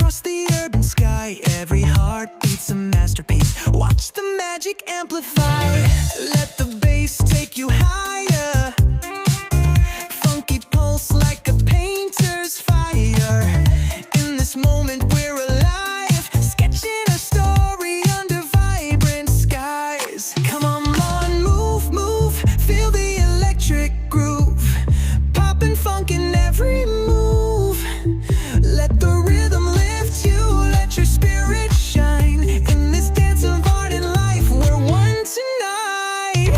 across the urban sky. Every heartbeat's a masterpiece. Watch the magic amplify. Let the bass take you higher. Funky pulse like a painter's fire. In this moment we're alive, sketching a story under vibrant skies. Come on, move, move, feel the electric groove. Poppin' funk in every move. Let the rhythm lift you, let your spirit shine. In this dance of art and life, we're one tonight.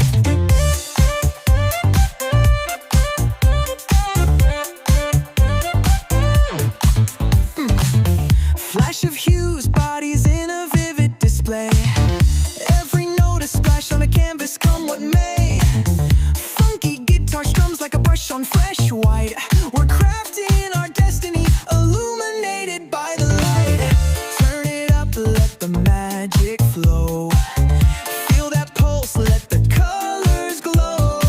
Flash of hues, bodies in a vivid display. Every note a splash on a canvas, come what may. Funky guitar strums like a brush on fresh white. We're crafting our destiny, illuminated by the light. Turn it up, let the magic flow. Feel that pulse, let the colors glow.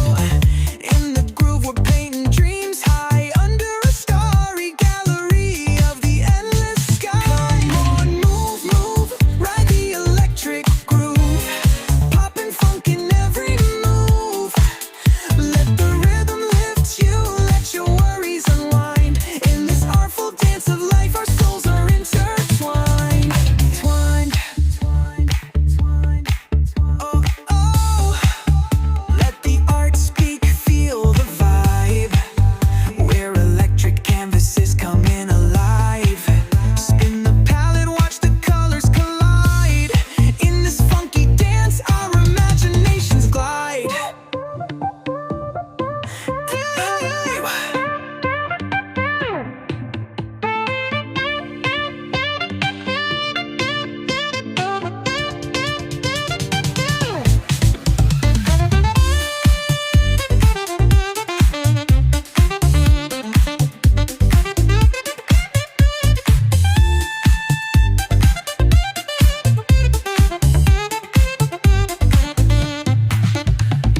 In the groove we're painting dreams high, under a starry gallery of the endless sky. Come on, move, move, ride the electric groove. Poppin' funk in every move. Let the rhythm lift you, let your worries unwind. In this artful dance of life, our souls are intertwined. Twined, twined, twined, oh, oh. Let the art speak, feel the vibe. We're electric canvases coming alive. Spin the palette, watch the colors collide. In this funky dance, our imaginations glide.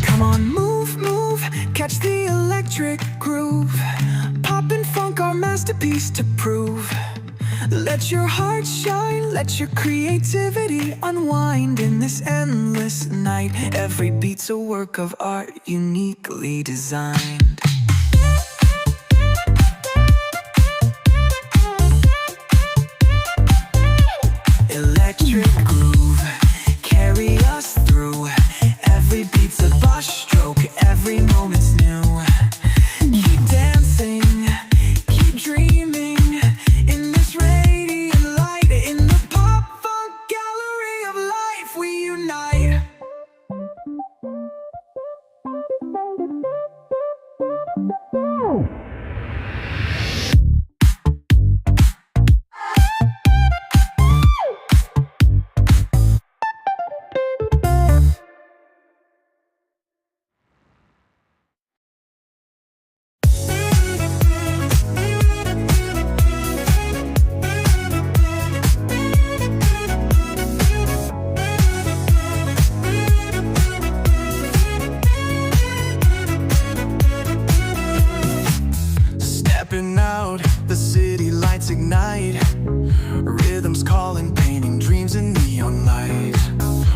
Come on, move, move, catch the electric groove. Poppin' funk, our masterpiece to prove. Let your heart shine, let your creativity unwind. In this endless night, every beat's a work of art, uniquely designed. Electric groove, carry us through. Every beat's a brush stroke, every moment's new. Keep dancing, keep dreaming. In this radiant light, in the pop funk gallery of life, we unite. Stepping out, the city lights ignite. Rhythms calling, painting dreams in neon light.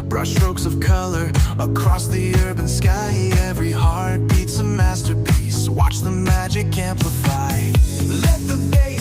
Brushstrokes of color across the urban sky. Every heartbeat's a masterpiece. Watch the magic amplify. Let the bass